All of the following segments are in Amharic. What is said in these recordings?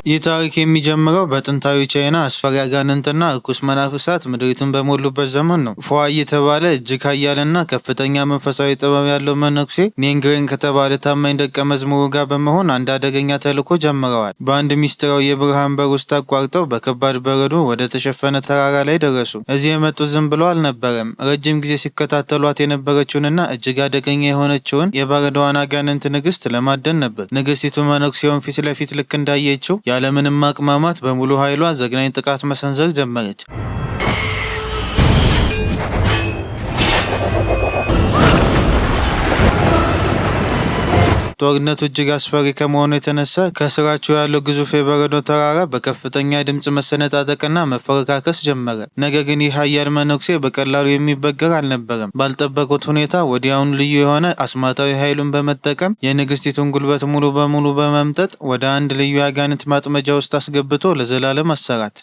ይህ ታሪክ የሚጀምረው በጥንታዊ ቻይና አስፈሪ አጋንንትና እርኩስ መናፍስት ምድሪቱን በሞሉበት ዘመን ነው። ፏ የተባለ እጅግ ኃያልና ከፍተኛ መንፈሳዊ ጥበብ ያለው መነኩሴ ኔንግሬን ከተባለ ታማኝ ደቀ መዝሙሩ ጋር በመሆን አንድ አደገኛ ተልዕኮ ጀምረዋል። በአንድ ሚስጥራዊ የብርሃን በር ውስጥ አቋርጠው በከባድ በረዶ ወደ ተሸፈነ ተራራ ላይ ደረሱ። እዚህ የመጡት ዝም ብለው አልነበረም። ረጅም ጊዜ ሲከታተሏት የነበረችውንና እጅግ አደገኛ የሆነችውን የበረዶዋን አጋንንት ንግስት ለማደን ነበር። ንግስቲቱ መነኩሴውን ፊት ለፊት ልክ እንዳየችው ያለምንም ማቅማማት በሙሉ ኃይሏ ዘግናኝ ጥቃት መሰንዘር ጀመረች። ጦርነቱ እጅግ አስፈሪ ከመሆኑ የተነሳ ከስራቸው ያለው ግዙፍ የበረዶ ተራራ በከፍተኛ ድምፅ መሰነጣጠቅና መፈረካከስ ጀመረ። ነገር ግን ይህ ኃያል መነኩሴ በቀላሉ የሚበገር አልነበረም። ባልጠበቁት ሁኔታ ወዲያውኑ ልዩ የሆነ አስማታዊ ኃይሉን በመጠቀም የንግስቲቱን ጉልበት ሙሉ በሙሉ በመምጠጥ ወደ አንድ ልዩ የአጋንንት ማጥመጃ ውስጥ አስገብቶ ለዘላለም አሰራት።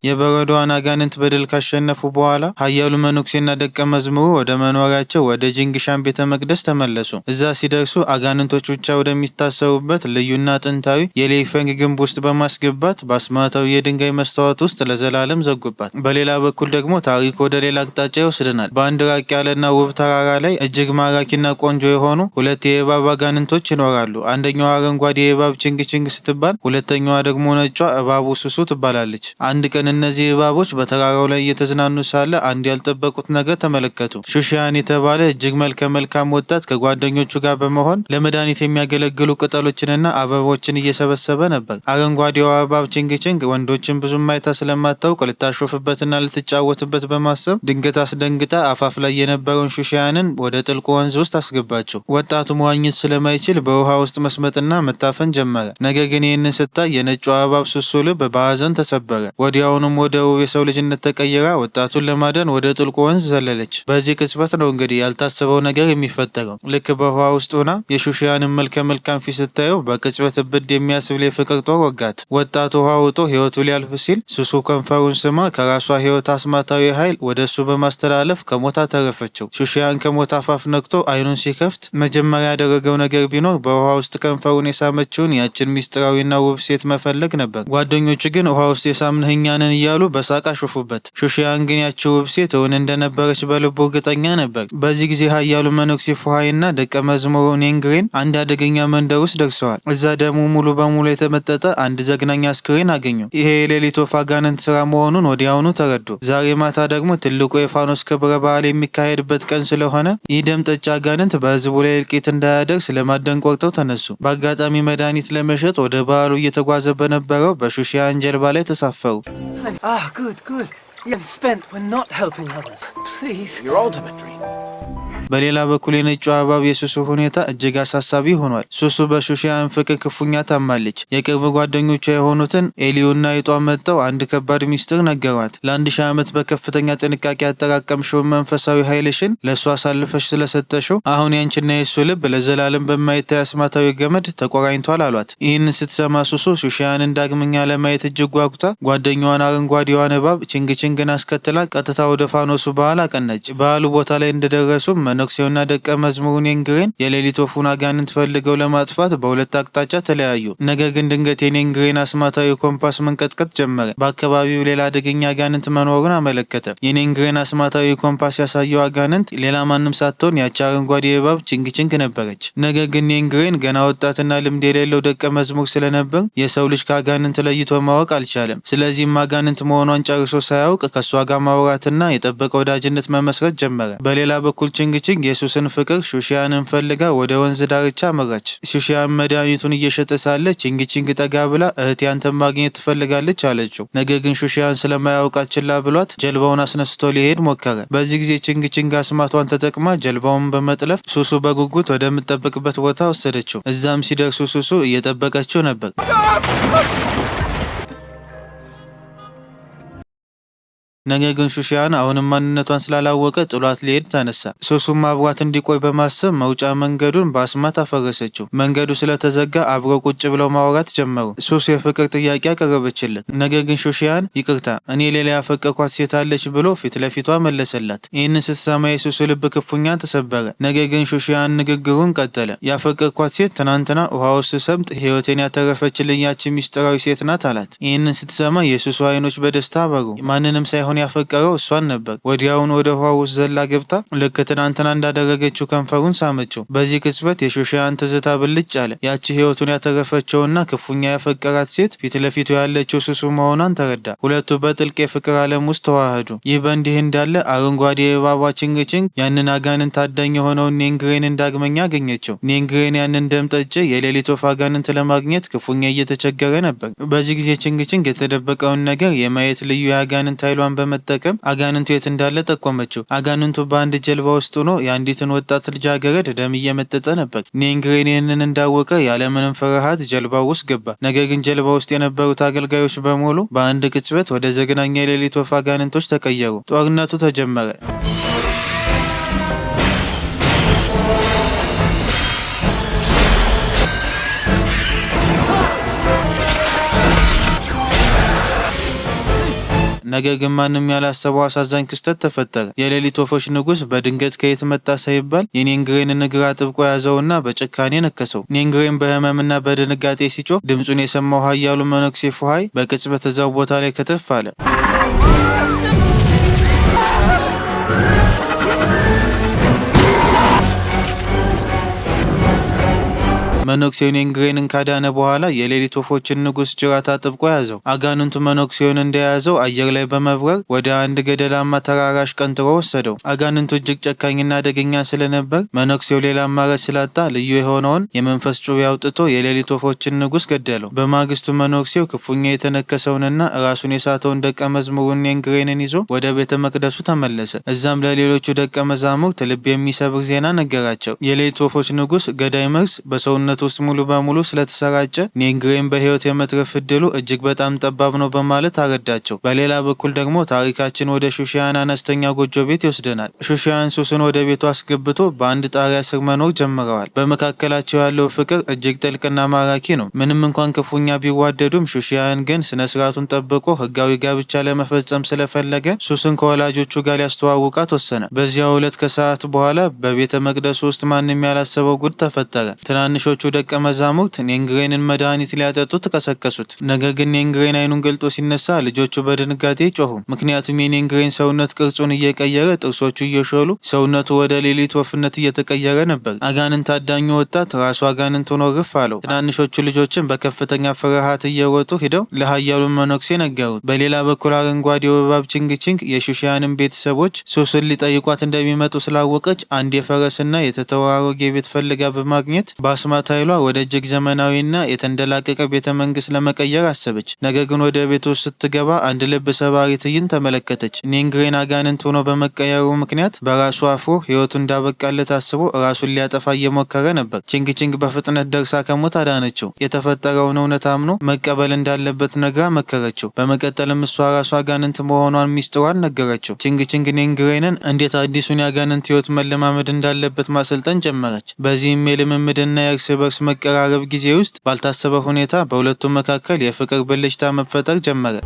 የበረዶዋን አጋንንት በድል ካሸነፉ በኋላ ኃያሉ መነኩሴና ደቀ መዝሙሩ ወደ መኖሪያቸው ወደ ጂንግሻን ቤተ መቅደስ ተመለሱ። እዛ ሲደርሱ አጋንንቶች ብቻ ወደሚታሰሩበት ልዩና ጥንታዊ የሌይፌንግ ግንብ ውስጥ በማስገባት በአስማታዊ የድንጋይ መስታወት ውስጥ ለዘላለም ዘጉባት። በሌላ በኩል ደግሞ ታሪኩ ወደ ሌላ አቅጣጫ ይወስድናል። በአንድ ራቅ ያለና ውብ ተራራ ላይ እጅግ ማራኪና ቆንጆ የሆኑ ሁለት የእባብ አጋንንቶች ይኖራሉ። አንደኛዋ አረንጓዴ የእባብ ችንግ ስትባል፣ ሁለተኛዋ ደግሞ ነጯ እባቡ ሱሱ ትባላለች። አንድ ቀን እነዚህ እባቦች በተራራው ላይ እየተዝናኑ ሳለ አንድ ያልጠበቁት ነገር ተመለከቱ። ሹሺያን የተባለ እጅግ መልካም ወጣት ከጓደኞቹ ጋር በመሆን ለመድኃኒት የሚያገለግሉ ቅጠሎችንና አበቦችን እየሰበሰበ ነበር። አረንጓዴዋ እባብ ችንግ ወንዶችን ብዙም አይታ ስለማታውቅ ልታሾፍበትና ልትጫወትበት በማሰብ ድንገት አስደንግጣ አፋፍ ላይ የነበረውን ሹሺያንን ወደ ጥልቁ ወንዝ ውስጥ አስገባቸው። ወጣቱ መዋኘት ስለማይችል በውሃ ውስጥ መስመጥና መታፈን ጀመረ። ነገር ግን ይህንን ስታይ የነጯ እባብ ሱሱ ልብ በሐዘን ተሰበረ። ወዲያውኑ ወደ ውብ የሰው ልጅነት ተቀይራ ወጣቱን ለማዳን ወደ ጥልቁ ወንዝ ዘለለች። በዚህ ቅጽበት ነው እንግዲህ ያልታሰበው ነገር የሚፈጠረው። ልክ በውሃ ውስጥ ሆና የሹሺያንን መልካም ፊት ስታየው በቅጽበት እብድ የሚያስብል የፍቅር ጦር ወጋት። ወጣቱ ውሃ ውጦ ህይወቱ ሊያልፍ ሲል ሱሱ ከንፈሩን ስማ ከራሷ ህይወት አስማታዊ ኃይል ወደ እሱ በማስተላለፍ ከሞት አተረፈችው። ሹሺያን ከሞት አፋፍ ነቅቶ አይኑን ሲከፍት መጀመሪያ ያደረገው ነገር ቢኖር በውሃ ውስጥ ከንፈሩን የሳመችውን ያችን ሚስጥራዊና ውብ ሴት መፈለግ ነበር። ጓደኞቹ ግን ውሃ ውስጥ የሳምንህ እኛንን እያሉ በሳቅ አሾፉበት። ሹሺያን ግን ያቺው ውብ ሴት እውን እንደነበረች በልቡ እርግጠኛ ነበር። በዚህ ጊዜ ኃያሉ መነኩሴ ፉሃይና ደቀ መዝሙሩ ኔንግሬን አንድ አደገኛ መንደር ውስጥ ደርሰዋል። እዛ ደግሞ ሙሉ በሙሉ የተመጠጠ አንድ ዘግናኝ አስክሬን አገኙ። ይሄ የሌሊት ወፍ አጋንንት ስራ መሆኑን ወዲያውኑ ተረዱ። ዛሬ ማታ ደግሞ ትልቁ የፋኖስ ክብረ በዓል የሚካሄድበት ቀን ስለሆነ ይህ ደም ጠጭ አጋንንት በህዝቡ ላይ እልቂት እንዳያደርስ ለማደን ቆርጠው ተነሱ። በአጋጣሚ መድኃኒት ለመሸጥ ወደ በዓሉ እየተጓዘ በነበረው በሹሺያን ጀልባ ላይ ተሳፈሩ። Good. I'm spent when not helping others. Please. Your ultimate dream. በሌላ በኩል የነጩ እባብ የሱሱ ሁኔታ እጅግ አሳሳቢ ሆኗል። ሱሱ በሹሺያን ፍቅር ክፉኛ ታማለች። የቅርብ ጓደኞቿ የሆኑትን ኤሊዩና ይጧ መጥተው አንድ ከባድ ሚስጥር ነገሯት። ለ1000 ዓመት በከፍተኛ ጥንቃቄ ያጠራቀምሽውን መንፈሳዊ ኃይልሽን ለእሱ አሳልፈሽ ስለሰጠሽው አሁን ያንቺና የሱ ልብ ለዘላለም በማይታይ አስማታዊ ገመድ ተቆራኝቷል አሏት። ይህንን ስትሰማ ሱሱ ሹሺያንን ዳግመኛ ለማየት እጅግ ጓጉታ ጓደኛዋን አረንጓዴዋን እባብ ችንግን አስከትላ ቀጥታ ወደ ፋኖሱ በዓል አቀናች። በዓሉ ቦታ ላይ እንደደረሱ መነኩሴውና ደቀ መዝሙሩ ኔንግሬን የሌሊት ወፉን አጋንንት ፈልገው ለማጥፋት በሁለት አቅጣጫ ተለያዩ። ነገር ግን ድንገት የኔንግሬን አስማታዊ ኮምፓስ መንቀጥቀጥ ጀመረ። በአካባቢው ሌላ አደገኛ አጋንንት መኖሩን አመለከተ። የኔንግሬን አስማታዊ ኮምፓስ ያሳየው አጋንንት ሌላ ማንም ሳትሆን ያቺ አረንጓዴ እባብ ችንግ ነበረች። ነገር ግን ኔንግሬን ገና ወጣትና ልምድ የሌለው ደቀ መዝሙር ስለነበር የሰው ልጅ ከአጋንንት ለይቶ ማወቅ አልቻለም። ስለዚህም አጋንንት መሆኗን ጨርሶ ሳያውቅ ከእሷ ጋር ማውራትና የጠበቀ ወዳጅነት መመስረት ጀመረ። በሌላ በኩል ችንግ የሱስን ፍቅር ሹሺያንን ፈልጋ ወደ ወንዝ ዳርቻ አመራች። ሹሺያን መድኃኒቱን እየሸጠ ሳለ ችንግ ጠጋ ብላ እህቴ አንተን ማግኘት ትፈልጋለች አለችው። ነገር ግን ሹሺያን ስለማያውቃት ችላ ብሏት ጀልባውን አስነስቶ ሊሄድ ሞከረ። በዚህ ጊዜ ችንግ አስማቷን ተጠቅማ ጀልባውን በመጥለፍ ሱሱ በጉጉት ወደምትጠብቅበት ቦታ ወሰደችው። እዛም ሲደርሱ ሱሱ እየጠበቀችው ነበር። ነገር ግን ሹሺያን አሁንም ማንነቷን ስላላወቀ ጥሏት ሊሄድ ተነሳ። ሱሱም አብሯት እንዲቆይ በማሰብ መውጫ መንገዱን በአስማት አፈረሰችው። መንገዱ ስለተዘጋ አብረው ቁጭ ብለው ማውራት ጀመሩ። ሱሱ የፍቅር ጥያቄ አቀረበችለት። ነገር ግን ሹሺያን ይቅርታ እኔ ሌላ ያፈቀርኳት ሴት አለች ብሎ ፊት ለፊቷ መለሰላት። ይህንን ስትሰማ የሱሱ ልብ ክፉኛ ተሰበረ። ነገር ግን ሹሺያን ንግግሩን ቀጠለ። ያፈቀርኳት ሴት ትናንትና ውሃ ውስጥ ሰምጥ ህይወቴን ያተረፈችልኝ ያቺ ሚስጥራዊ ሴት ናት አላት። ይህንን ስትሰማ የሱሱ አይኖች በደስታ አበሩ። ማንንም ሳይሆን ያፈቀረው እሷን ነበር። ወዲያውን ወደ ውሃ ውስጥ ዘላ ገብታ ልክ ትናንትና እንዳደረገችው ከንፈሩን ሳመችው። በዚህ ቅጽበት የሹሺያን ትዝታ ብልጭ አለ። ያቺ ህይወቱን ያተረፈችውና ክፉኛ ያፈቀራት ሴት ፊት ለፊቱ ያለችው ሱሱ መሆኗን ተረዳ። ሁለቱ በጥልቅ የፍቅር ዓለም ውስጥ ተዋህዱ። ይህ በእንዲህ እንዳለ አረንጓዴ የእባቧ ችንግችንግ ያንን አጋንንት አዳኝ የሆነውን ኔንግሬንን ዳግመኛ አገኘችው። ኔንግሬን ያንን ደም ጠጭ የሌሊት ወፍ አጋንንት ለማግኘት ክፉኛ እየተቸገረ ነበር። በዚህ ጊዜ ችንግችንግ የተደበቀውን ነገር የማየት ልዩ የአጋንንት ኃይሏን በመጠቀም አጋንንቱ የት እንዳለ ጠቆመችው። አጋንንቱ በአንድ ጀልባ ውስጥ ሆኖ የአንዲትን ወጣት ልጃገረድ ደም እየመጠጠ ነበር። ኔንግሬን ይህንን እንዳወቀ ያለምንም ፍርሃት ጀልባው ውስጥ ገባ። ነገር ግን ጀልባ ውስጥ የነበሩት አገልጋዮች በሙሉ በአንድ ቅጽበት ወደ ዘግናኛ የሌሊት ወፍ አጋንንቶች ተቀየሩ። ጦርነቱ ተጀመረ። ነገር ግን ማንም ያላሰበው አሳዛኝ ክስተት ተፈጠረ። የሌሊት ወፎች ንጉስ በድንገት ከየት መጣ ሳይባል የኔንግሬንን እግር አጥብቆ ያዘውና በጭካኔ ነከሰው። ኔንግሬን በህመምና በድንጋጤ ሲጮህ ድምፁን የሰማው ኃያሉ መነኩሴ ፉሃይ በቅጽበት እዛው ቦታ ላይ ከተፍ አለ። መነኩሴው ኔንግሬንን ካዳነ በኋላ የሌሊት ወፎችን ንጉስ ጅራት አጥብቆ ያዘው። አጋንንቱ መነኩሴውን እንደያዘው አየር ላይ በመብረር ወደ አንድ ገደላማ ተራራ አሽቀንጥሮ ወሰደው። አጋንንቱ እጅግ ጨካኝና አደገኛ ስለነበር መነኩሴው ሌላ አማራጭ ስላጣ ልዩ የሆነውን የመንፈስ ጩቤ አውጥቶ የሌሊት ወፎችን ንጉስ ገደለው። በማግስቱ መነኩሴው ክፉኛ የተነከሰውንና ራሱን የሳተውን ደቀ መዝሙሩን ኔንግሬንን ይዞ ወደ ቤተ መቅደሱ ተመለሰ። እዛም ለሌሎቹ ደቀ መዛሙርት ልብ የሚሰብር ዜና ነገራቸው። የሌሊት ወፎች ንጉስ ገዳይ መርዝ በሰውነቱ ውስጥ ሙሉ በሙሉ ስለተሰራጨ ኔንግሬን በህይወት የመትረፍ እድሉ እጅግ በጣም ጠባብ ነው በማለት አረዳቸው። በሌላ በኩል ደግሞ ታሪካችን ወደ ሹሺያን አነስተኛ ጎጆ ቤት ይወስደናል። ሹሺያን ሱሱን ወደ ቤቱ አስገብቶ በአንድ ጣሪያ ስር መኖር ጀምረዋል። በመካከላቸው ያለው ፍቅር እጅግ ጥልቅና ማራኪ ነው። ምንም እንኳን ክፉኛ ቢዋደዱም ሹሺያን ግን ስነ ስርዓቱን ጠብቆ ህጋዊ ጋብቻ ለመፈጸም ስለፈለገ ሱስን ከወላጆቹ ጋር ሊያስተዋውቃት ወሰነ። በዚያው ዕለት ከሰዓት በኋላ በቤተ መቅደሱ ውስጥ ማንም ያላሰበው ጉድ ተፈጠረ። ትናንሾቹ ደቀ መዛሙርት ኔንግሬንን መድኃኒት ሊያጠጡ ተቀሰቀሱት። ነገር ግን ኔንግሬን አይኑን ገልጦ ሲነሳ ልጆቹ በድንጋጤ ጮሁ። ምክንያቱም የኔንግሬን ሰውነት ቅርጹን እየቀየረ ጥርሶቹ እየሾሉ ሰውነቱ ወደ ሌሊት ወፍነት እየተቀየረ ነበር። አጋንንት አዳኙ ወጣት ራሱ አጋንንት ሆኖ ርፍ አለው። ትናንሾቹ ልጆችን በከፍተኛ ፍርሃት እየወጡ ሂደው ለኃያሉ መነኩሴ ነገሩት። በሌላ በኩል አረንጓዴው እባብ ችንግችንግ የሹሺያንን ቤተሰቦች ሱስን ሊጠይቋት እንደሚመጡ ስላወቀች አንድ የፈረስና የተተዋወገ ቤት ፈልጋ በማግኘት በአስማት ኃይሏ ወደ እጅግ ዘመናዊና የተንደላቀቀ ቤተ መንግስት ለመቀየር አሰበች። ነገር ግን ወደ ቤቱ ስትገባ አንድ ልብ ሰባሪ ትዕይንት ተመለከተች። ኔንግሬን አጋንንት ሆኖ በመቀየሩ ምክንያት በራሱ አፍሮ ህይወቱ እንዳበቃለት አስቦ ራሱን ሊያጠፋ እየሞከረ ነበር። ችንግችንግ በፍጥነት ደርሳ ከሞት አዳነችው። የተፈጠረውን እውነት አምኖ መቀበል እንዳለበት ነግራ መከረችው። በመቀጠልም እሷ ራሱ አጋንንት መሆኗን ሚስጥሯን ነገረችው። ችንግችንግ ኔንግሬንን እንዴት አዲሱን የአጋንንት ህይወት መለማመድ እንዳለበት ማሰልጠን ጀመረች። በዚህም የልምምድና የእርስ በርስ መቀራረብ ጊዜ ውስጥ ባልታሰበ ሁኔታ በሁለቱም መካከል የፍቅር ብልጭታ መፈጠር ጀመረ።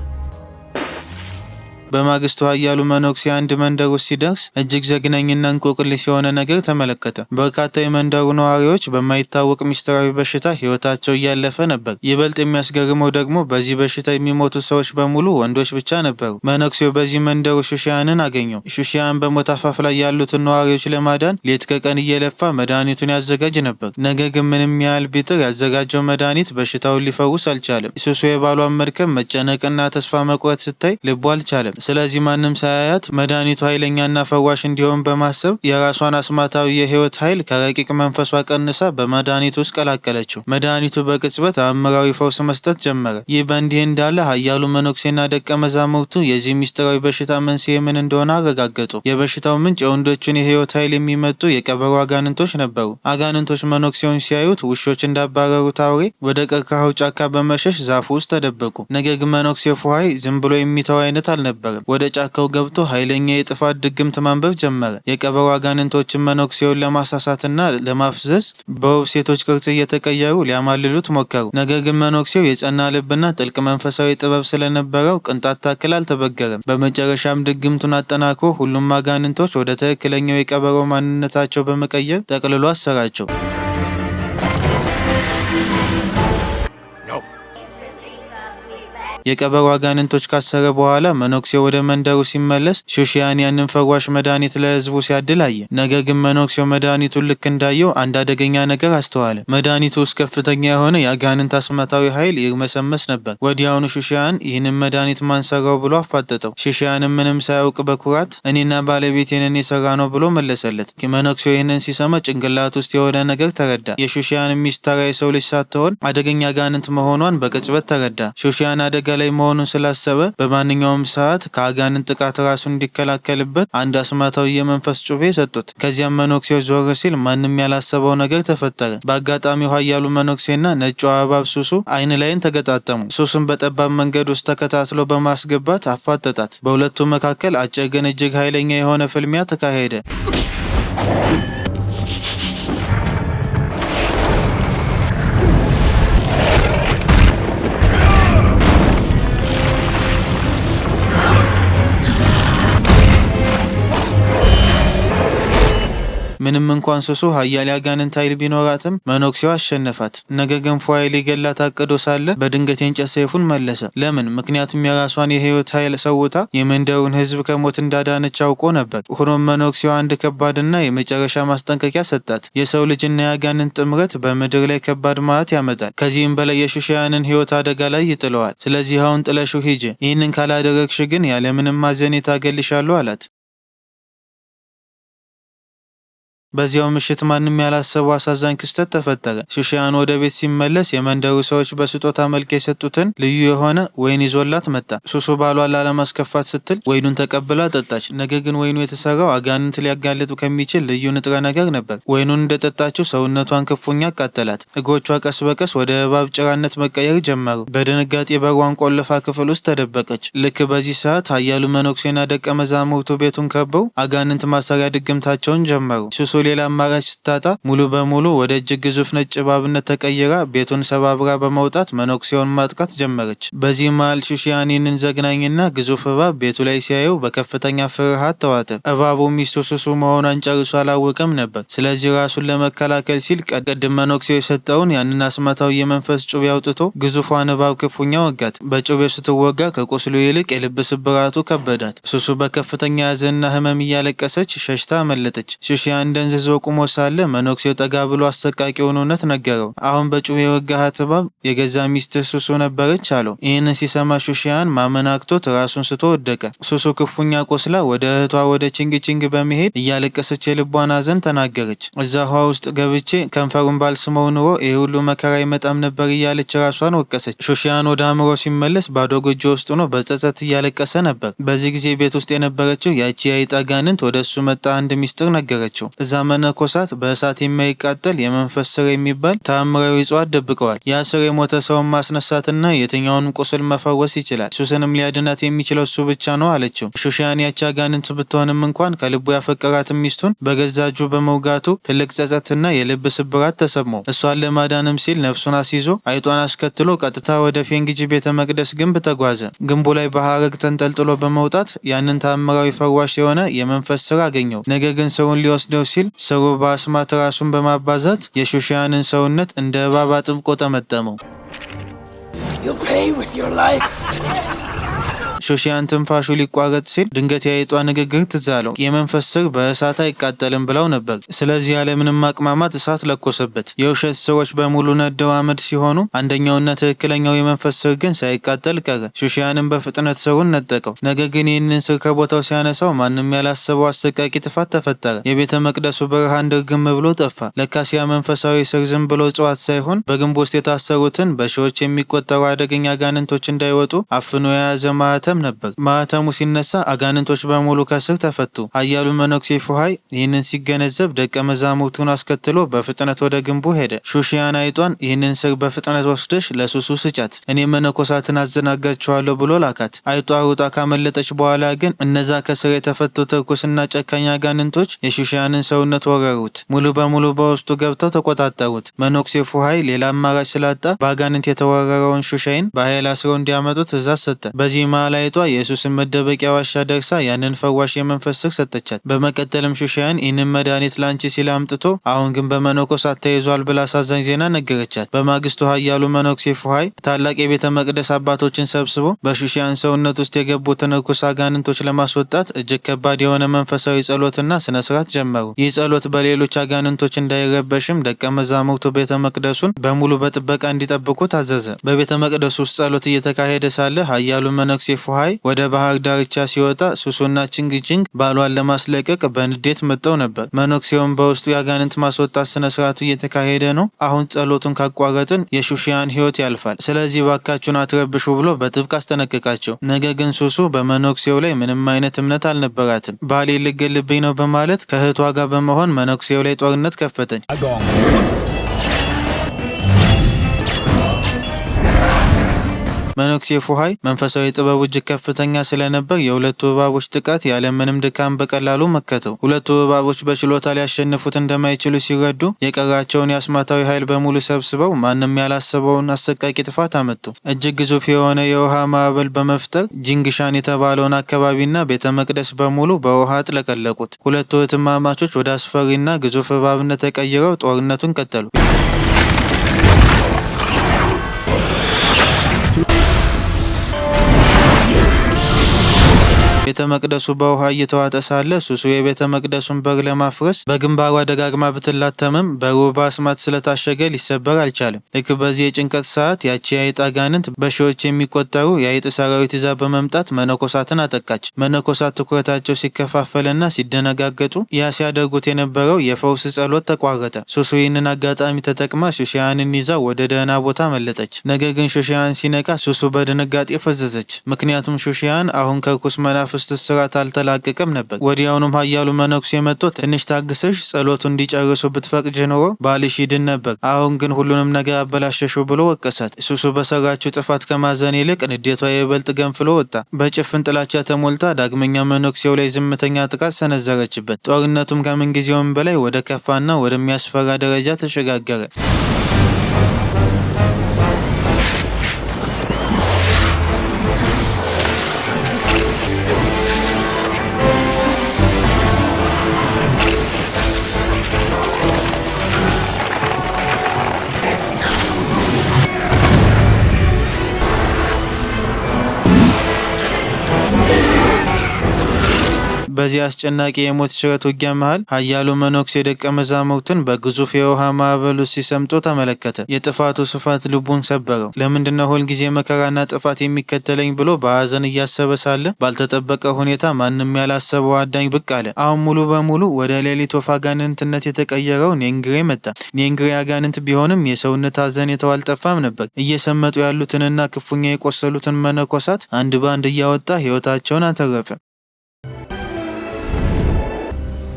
በማግስቱ ኃያሉ መነኩሴ አንድ መንደር ውስጥ ሲደርስ እጅግ ዘግናኝና እንቆቅልሽ የሆነ ነገር ተመለከተ። በርካታ የመንደሩ ነዋሪዎች በማይታወቅ ሚስጥራዊ በሽታ ህይወታቸው እያለፈ ነበር። ይበልጥ የሚያስገርመው ደግሞ በዚህ በሽታ የሚሞቱ ሰዎች በሙሉ ወንዶች ብቻ ነበሩ። መነኩሴው በዚህ መንደሩ ሹሺያንን አገኘው። ሹሺያን በሞት አፋፍ ላይ ያሉትን ነዋሪዎች ለማዳን ሌት ከቀን እየለፋ መድኃኒቱን ያዘጋጅ ነበር። ነገር ግን ምንም ያህል ቢጥር ያዘጋጀው መድኃኒት በሽታውን ሊፈውስ አልቻለም። ሱሱ የባሏን መድከም፣ መጨነቅና ተስፋ መቁረጥ ስታይ ልቡ አልቻለም። ስለዚህ ማንም ሳያያት መድኃኒቱ ኃይለኛና ፈዋሽ እንዲሆን በማሰብ የራሷን አስማታዊ የህይወት ኃይል ከረቂቅ መንፈሷ ቀንሳ በመድኃኒቱ ውስጥ ቀላቀለችው። መድኃኒቱ በቅጽበት አእምራዊ ፈውስ መስጠት ጀመረ። ይህ በእንዲህ እንዳለ ኃያሉ መነኩሴና ደቀ መዛሙርቱ የዚህ ሚስጥራዊ በሽታ መንስኤ ምን እንደሆነ አረጋገጡ። የበሽታው ምንጭ የወንዶችን የህይወት ኃይል የሚመጡ የቀበሮ አጋንንቶች ነበሩ። አጋንንቶች መነኩሴውን ሲያዩት ውሾች እንዳባረሩት አውሬ ወደ ቀርከሃው ጫካ በመሸሽ ዛፉ ውስጥ ተደበቁ። ነገር ግን መነኩሴ ፉሃይ ዝም ብሎ የሚተው አይነት አልነበር። አልነበረም። ወደ ጫካው ገብቶ ኃይለኛ የጥፋት ድግምት ማንበብ ጀመረ። የቀበሮ አጋንንቶችን መነኩሴውን ለማሳሳትና ለማፍዘዝ በውብ ሴቶች ቅርጽ እየተቀየሩ ሊያማልሉት ሞከሩ። ነገር ግን መነኩሴው የጸና ልብና ጥልቅ መንፈሳዊ ጥበብ ስለነበረው ቅንጣት ታክል አልተበገረም። በመጨረሻም ድግምቱን አጠናክሮ ሁሉም አጋንንቶች ወደ ትክክለኛው የቀበሮ ማንነታቸው በመቀየር ጠቅልሎ አሰራቸው። የቀበሮ አጋንንቶች ካሰረ በኋላ መነኩሴው ወደ መንደሩ ሲመለስ ሹሺያን ያንን ፈዋሽ መድኃኒት ለህዝቡ ሲያድል አየ። ነገር ግን መነኩሴው መድኃኒቱን ልክ እንዳየው አንድ አደገኛ ነገር አስተዋለ። መድኃኒቱ ውስጥ ከፍተኛ የሆነ የአጋንንት አስማታዊ ኃይል ይርመሰመስ ነበር። ወዲያውኑ ሹሺያን ይህንን መድኃኒት ማን ሰራው ብሎ አፋጠጠው። ሹሺያንም ምንም ሳያውቅ በኩራት እኔና ባለቤቴንን የሰራ ነው ብሎ መለሰለት። መነኩሴው ይህንን ሲሰማ ጭንቅላት ውስጥ የሆነ ነገር ተረዳ። የሹሺያን ሚስት ተራ የሰው ልጅ ሳትሆን አደገኛ አጋንንት መሆኗን በቅጽበት ተረዳ። ሹሺያን አደጋ ላይ መሆኑን ስላሰበ በማንኛውም ሰዓት ከአጋንንት ጥቃት ራሱን እንዲከላከልበት አንድ አስማታዊ የመንፈስ ጩቤ ሰጡት። ከዚያም መነኩሴው ዞር ሲል ማንም ያላሰበው ነገር ተፈጠረ። በአጋጣሚው ኃያሉ መነኩሴና ነጩ እባብ ሱሱ አይን ላይን ተገጣጠሙ። ሱሱን በጠባብ መንገድ ውስጥ ተከታትሎ በማስገባት አፋጠጣት። በሁለቱ መካከል አጭር ግን እጅግ ኃይለኛ የሆነ ፍልሚያ ተካሄደ። ምንም እንኳን ሱሱ ኃያል አጋንንት ኃይል ቢኖራትም መነኩሴው አሸነፋት። ነገር ግን ፏይ ሊገላት አቅዶ ሳለ በድንገት የእንጨት ሰይፉን መለሰ። ለምን? ምክንያቱም የራሷን የህይወት ኃይል ሰውታ የመንደሩን ህዝብ ከሞት እንዳዳነች አውቆ ነበር። ሆኖም መነኩሴው አንድ ከባድና የመጨረሻ ማስጠንቀቂያ ሰጣት። የሰው ልጅና የአጋንንት ጥምረት በምድር ላይ ከባድ መዓት ያመጣል። ከዚህም በላይ የሹሺያንን ህይወት አደጋ ላይ ይጥለዋል። ስለዚህ አሁን ጥለሽው ሂጂ። ይህንን ካላደረግሽ ግን ያለምንም ማዘኔታ እገልሻለሁ አላት። በዚያው ምሽት ማንም ያላሰበው አሳዛኝ ክስተት ተፈጠረ። ሹሺያን ወደ ቤት ሲመለስ የመንደሩ ሰዎች በስጦታ መልክ የሰጡትን ልዩ የሆነ ወይን ይዞላት መጣ። ሱሱ ባሏን ላለማስከፋት ስትል ወይኑን ተቀብላ ጠጣች። ነገር ግን ወይኑ የተሰራው አጋንንት ሊያጋልጥ ከሚችል ልዩ ንጥረ ነገር ነበር። ወይኑን እንደጠጣችው ሰውነቷን ክፉኛ አቃጠላት። እግሮቿ ቀስ በቀስ ወደ እባብ ጭራነት መቀየር ጀመሩ። በድንጋጤ በሯን ቆልፋ ክፍል ውስጥ ተደበቀች። ልክ በዚህ ሰዓት ኃያሉ መነኩሴና ደቀ መዛሙርቱ ቤቱን ከበው አጋንንት ማሰሪያ ድግምታቸውን ጀመሩ። ሱሱ ሌላ አማራጭ ስታጣ ሙሉ በሙሉ ወደ እጅግ ግዙፍ ነጭ እባብነት ተቀይራ ቤቱን ሰባብራ በመውጣት መነኩሴውን ማጥቃት ጀመረች። በዚህ መሃል ሹሺያን ይህንን ዘግናኝና ግዙፍ እባብ ቤቱ ላይ ሲያየው በከፍተኛ ፍርሃት ተዋጠ። እባቡ ሚስቱ ሱሱ መሆኗን ጨርሶ አላወቀም ነበር። ስለዚህ ራሱን ለመከላከል ሲል ቅድም መነኩሴው የሰጠውን ያንን አስማታዊ የመንፈስ ጩቤ አውጥቶ ግዙፏን እባብ ክፉኛ ወጋት። በጩቤው ስትወጋ ከቁስሉ ይልቅ የልብ ስብራቱ ከበዳት። ሱሱ በከፍተኛ ሐዘንና ህመም እያለቀሰች ሸሽታ አመለጠች። ሹሺያን ደንዝዞ ቁሞ ሳለ መነኩሴው ጠጋ ብሎ አሰቃቂውን እውነት ነገረው። አሁን በጩቤ የወጋሃት እባብ የገዛ ሚስትህ ሱሱ ነበረች አለው። ይህንን ሲሰማ ሹሺያን ማመን አቅቶት ራሱን ስቶ ወደቀ። ሱሱ ክፉኛ ቆስላ ወደ እህቷ ወደ ቺንግ በመሄድ እያለቀሰች የልቧን ሐዘን ተናገረች። እዛ ውሃ ውስጥ ገብቼ ከንፈሩን ባልስመው ኑሮ ይህ ሁሉ መከራ ይመጣም ነበር እያለች ራሷን ወቀሰች። ሹሺያን ወደ አእምሮ ሲመለስ ባዶ ጎጆ ውስጥ ሆኖ በጸጸት እያለቀሰ ነበር። በዚህ ጊዜ ቤት ውስጥ የነበረችው ያቺ የአይጥ አጋንንት ወደ እሱ መጣ አንድ ሚስጥር ነገረችው። እዛ መነኮሳት በእሳት የማይቃጠል የመንፈስ ስር የሚባል ተአምራዊ እጽዋት ደብቀዋል። ያ ስር የሞተ ሰውን ማስነሳትና የትኛውንም ቁስል መፈወስ ይችላል። ሱስንም ሊያድናት የሚችለው እሱ ብቻ ነው አለችው። ሹሺያን ያቺ አጋንንት ብትሆንም እንኳን ከልቡ ያፈቀራትን ሚስቱን በገዛ እጁ በመውጋቱ ትልቅ ጸጸትና የልብ ስብራት ተሰማው። እሷን ለማዳንም ሲል ነፍሱን አስይዞ አይጧን አስከትሎ ቀጥታ ወደ ፌንግጂ ቤተ መቅደስ ግንብ ተጓዘ። ግንቡ ላይ በሐረግ ተንጠልጥሎ በመውጣት ያንን ተአምራዊ ፈዋሽ የሆነ የመንፈስ ስር አገኘው። ነገር ግን ሰውን ሊወስደው ሲል ስሩ በአስማት ራሱን በማባዛት የሹሺያንን ሰውነት እንደ እባብ አጥብቆ ጠመጠመው። ሹሺያን ትንፋሹ ሊቋረጥ ሲል ድንገት የአይጧ ንግግር ትዝ አለው። የመንፈስ ስር በእሳት አይቃጠልም ብለው ነበር። ስለዚህ ያለምንም ማቅማማት እሳት ለኮሰበት። የውሸት ስሮች በሙሉ ነደው አመድ ሲሆኑ አንደኛውና ትክክለኛው የመንፈስ ስር ግን ሳይቃጠል ቀረ። ሹሺያንን በፍጥነት ስሩን ነጠቀው። ነገር ግን ይህንን ስር ከቦታው ሲያነሳው ማንም ያላሰበው አሰቃቂ ጥፋት ተፈጠረ። የቤተ መቅደሱ ብርሃን ድርግም ብሎ ጠፋ። ለካሲያ መንፈሳዊ ስር ዝም ብሎ እጽዋት ሳይሆን በግንብ ውስጥ የታሰሩትን በሺዎች የሚቆጠሩ አደገኛ አጋንንቶች እንዳይወጡ አፍኖ የያዘ ማህተም ዓለም ነበር። ማህተሙ ሲነሳ አጋንንቶች በሙሉ ከስር ተፈቱ። ኃያሉ መነኩሴ ፉሃይ ይህንን ሲገነዘብ ደቀ መዛሙርቱን አስከትሎ በፍጥነት ወደ ግንቡ ሄደ። ሹሽያን አይጧን ይህንን ስር በፍጥነት ወስደሽ ለሱሱ ስጫት፣ እኔ መነኮሳትን አዘናጋቸዋለሁ ብሎ ላካት። አይጧ ሩጣ ካመለጠች በኋላ ግን እነዛ ከስር የተፈቱ ትርኩስና ጨካኝ አጋንንቶች የሹሽያንን ሰውነት ወረሩት። ሙሉ በሙሉ በውስጡ ገብተው ተቆጣጠሩት። መነኩሴ ፉሃይ ሌላ አማራጭ ስላጣ በአጋንንት የተወረረውን ሹሻይን በኃይል አስረው እንዲያመጡ ትእዛዝ ሰጠ። በዚህ መሃል አይጧ የኢየሱስን መደበቂያ ዋሻ ደርሳ ያንን ፈዋሽ የመንፈስ ስር ሰጠቻት። በመቀጠልም ሹሻያን ይህንን መድኃኒት ላንቺ ሲል አምጥቶ አሁን ግን በመነኮሳት ተይዟል ብላ አሳዛኝ ዜና ነገረቻት። በማግስቱ ኃያሉ መነኩሴ ፉሃይ ታላቅ የቤተ መቅደስ አባቶችን ሰብስቦ በሹሻያን ሰውነት ውስጥ የገቡትን ርኩስ አጋንንቶች ለማስወጣት እጅግ ከባድ የሆነ መንፈሳዊ ጸሎትና ስነ ስርዓት ጀመሩ። ይህ ጸሎት በሌሎች አጋንንቶች እንዳይረበሽም ደቀ መዛሙርቱ ቤተ መቅደሱን በሙሉ በጥበቃ እንዲጠብቁ ታዘዘ። በቤተ መቅደሱ ውስጥ ጸሎት እየተካሄደ ሳለ ኃያሉ መነኩሴ ፉሃይ ወደ ባህር ዳርቻ ሲወጣ ሱሱና ቺንግ ባሏን ለማስለቀቅ በንዴት መጥተው ነበር። መነኩሴውን በውስጡ የአጋንንት ማስወጣት ስነ ስርዓቱ እየተካሄደ ነው፣ አሁን ጸሎቱን ካቋረጥን የሹሽያን ህይወት ያልፋል፣ ስለዚህ ባካችሁን አትረብሹ ብሎ በጥብቅ አስጠነቀቃቸው። ነገር ግን ሱሱ በመነኩሴው ላይ ምንም አይነት እምነት አልነበራትም። ባሌ ልገልብኝ ነው በማለት ከእህቷ ጋር በመሆን መነኩሴው ላይ ጦርነት ከፈተች። መነኩሴ ፉሃይ መንፈሳዊ ጥበቡ እጅግ ከፍተኛ ስለነበር የሁለቱ እባቦች ጥቃት ያለምንም ድካም በቀላሉ መከተው። ሁለቱ እባቦች በችሎታ ሊያሸንፉት እንደማይችሉ ሲረዱ የቀራቸውን የአስማታዊ ኃይል በሙሉ ሰብስበው ማንም ያላሰበውን አሰቃቂ ጥፋት አመጡ። እጅግ ግዙፍ የሆነ የውሃ ማዕበል በመፍጠር ጂንግሻን የተባለውን አካባቢና ቤተ መቅደስ በሙሉ በውሃ አጥለቀለቁት። ሁለቱ እህትማማቾች ወደ አስፈሪና ግዙፍ እባብነት ተቀይረው ጦርነቱን ቀጠሉ። ቤተ መቅደሱ በውሃ እየተዋጠ ሳለ ሱሱ የቤተ መቅደሱን በር ለማፍረስ በግንባሯ ደጋግማ ብትላተምም በሩ በአስማት ስለታሸገ ሊሰበር አልቻለም። ልክ በዚህ የጭንቀት ሰዓት ያቺ የአይጥ አጋንንት በሺዎች የሚቆጠሩ የአይጥ ሰራዊት ይዛ በመምጣት መነኮሳትን አጠቃች። መነኮሳት ትኩረታቸው ሲከፋፈልና ሲደነጋገጡ ያ ሲያደርጉት የነበረው የፈውስ ጸሎት ተቋረጠ። ሱሱ ይህንን አጋጣሚ ተጠቅማ ሹሽያንን ይዛ ወደ ደህና ቦታ መለጠች። ነገር ግን ሹሽያን ሲነቃ ሱሱ በድንጋጤ ፈዘዘች። ምክንያቱም ሹሽያን አሁን ከርኩስ መናፍስት ስራት አልተላቀቀም ነበር። ወዲያውኑም ኃያሉ መነኩሴ መጥቶ ትንሽ ታግሰሽ ጸሎቱ እንዲጨርሱ ብትፈቅጅ ኖሮ ባልሽ ይድን ነበር፣ አሁን ግን ሁሉንም ነገር አበላሸሹ ብሎ ወቀሳት። ሱሱ በሰራችው ጥፋት ከማዘን ይልቅ ንዴቷ የበልጥ ገንፍሎ ወጣ። በጭፍን ጥላቻ ተሞልታ ዳግመኛ መነኩሴው ላይ ዝምተኛ ጥቃት ሰነዘረችበት። ጦርነቱም ከምንጊዜውም በላይ ወደ ከፋና ወደሚያስፈራ ደረጃ ተሸጋገረ። በዚህ አስጨናቂ የሞት ሽረት ውጊያ መሃል ኃያሉ መነኩሴ ደቀ መዛሙርቱን በግዙፍ የውሃ ማዕበል ውስጥ ሲሰምጡ ተመለከተ። የጥፋቱ ስፋት ልቡን ሰበረው። ለምንድነው ሁልጊዜ መከራና ጥፋት የሚከተለኝ ብሎ በሐዘን እያሰበ ሳለ ባልተጠበቀ ሁኔታ ማንም ያላሰበው አዳኝ ብቅ አለ። አሁን ሙሉ በሙሉ ወደ ሌሊት ወፍ አጋንንትነት የተቀየረው ኔንግሬ መጣ። ኔንግሬ አጋንንት ቢሆንም የሰውነት ሐዘኔታው አልጠፋም ነበር። እየሰመጡ ያሉትንና ክፉኛ የቆሰሉትን መነኮሳት አንድ ባንድ እያወጣ ሕይወታቸውን አተረፈ።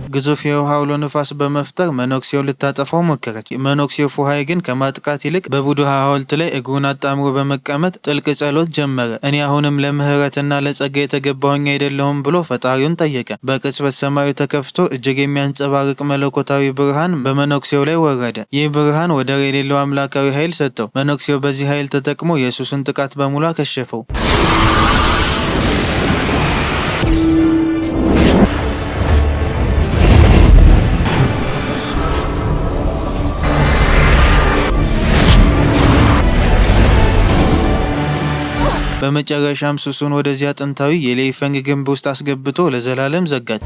ግዙፍ የውሃ አውሎ ንፋስ በመፍጠር መነኩሴው ልታጠፋው ሞከረች። መነኩሴው ፉሃይ ግን ከማጥቃት ይልቅ በቡድሃ ሐውልት ላይ እግሩን አጣምሮ በመቀመጥ ጥልቅ ጸሎት ጀመረ። እኔ አሁንም ለምህረትና ለጸጋ የተገባሁኝ አይደለሁም ብሎ ፈጣሪውን ጠየቀ። በቅጽበት ሰማዩ ተከፍቶ እጅግ የሚያንጸባርቅ መለኮታዊ ብርሃን በመነኩሴው ላይ ወረደ። ይህ ብርሃን ወደር የሌለው አምላካዊ ኃይል ሰጠው። መነኩሴው በዚህ ኃይል ተጠቅሞ የሱስን ጥቃት በሙሉ አከሸፈው። በመጨረሻም ሱሱን ወደዚያ ጥንታዊ የሌይፈንግ ግንብ ውስጥ አስገብቶ ለዘላለም ዘጋት።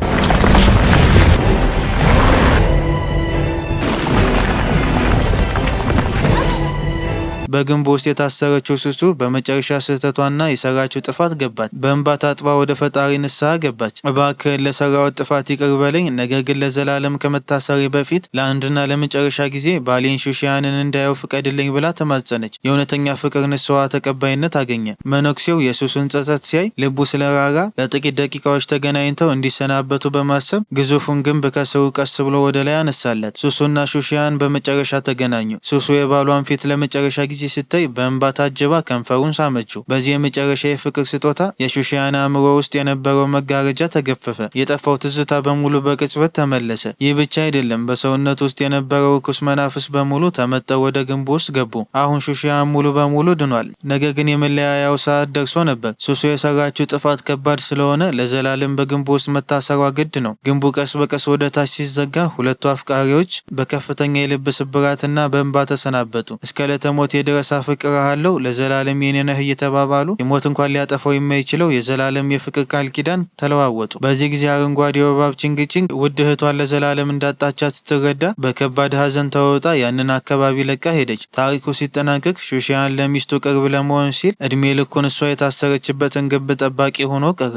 በግንቡ ውስጥ የታሰረችው ሱሱ በመጨረሻ ስህተቷና የሰራችው ጥፋት ገባት። በእንባ ታጥባ ወደ ፈጣሪ ንስሐ ገባች። እባክህን ለሰራሁት ጥፋት ይቅር በለኝ፣ ነገር ግን ለዘላለም ከመታሰሬ በፊት ለአንድና ለመጨረሻ ጊዜ ባሌን ሹሺያንን እንዳየው ፍቀድልኝ ብላ ተማጸነች። የእውነተኛ ፍቅር ንስሐ ተቀባይነት አገኘ። መነኩሴው የሱሱን ጸጸት ሲያይ ልቡ ስለራራ ለጥቂት ደቂቃዎች ተገናኝተው እንዲሰናበቱ በማሰብ ግዙፉን ግንብ ከስሩ ቀስ ብሎ ወደ ላይ አነሳለት። ሱሱና ሹሺያን በመጨረሻ ተገናኙ። ሱሱ የባሏን ፊት ለመጨረሻ ጊዜ ስታይ በእንባ ታጅባ ከንፈሩን ሳመችው። በዚህ የመጨረሻ የፍቅር ስጦታ የሹሺያን አእምሮ ውስጥ የነበረው መጋረጃ ተገፈፈ። የጠፋው ትዝታ በሙሉ በቅጽበት ተመለሰ። ይህ ብቻ አይደለም፣ በሰውነት ውስጥ የነበረው ርኩስ መናፍስ በሙሉ ተመጠው ወደ ግንቡ ውስጥ ገቡ። አሁን ሹሺያን ሙሉ በሙሉ ድኗል። ነገር ግን የመለያያው ሰዓት ደርሶ ነበር። ሱሱ የሰራችው ጥፋት ከባድ ስለሆነ ለዘላለም በግንቡ ውስጥ መታሰሯ ግድ ነው። ግንቡ ቀስ በቀስ ወደ ታች ሲዘጋ ሁለቱ አፍቃሪዎች በከፍተኛ የልብ ስብራትና በእንባ ተሰናበቱ። እስከ ለተሞት የድረስ አፈቅርሃለሁ፣ ለዘላለም የኔ ነህ እየተባባሉ የሞት እንኳን ሊያጠፋው የማይችለው የዘላለም የፍቅር ቃል ኪዳን ተለዋወጡ። በዚህ ጊዜ አረንጓዴው እባብ ቺንግ ውድ እህቷን ለዘላለም እንዳጣቻት ስትረዳ በከባድ ሐዘን ተውጣ ያንን አካባቢ ለቃ ሄደች። ታሪኩ ሲጠናቀቅ ሹሺያን ለሚስቱ ቅርብ ለመሆን ሲል እድሜ ልኩን እሷ የታሰረችበትን ግንብ ጠባቂ ሆኖ ቀረ።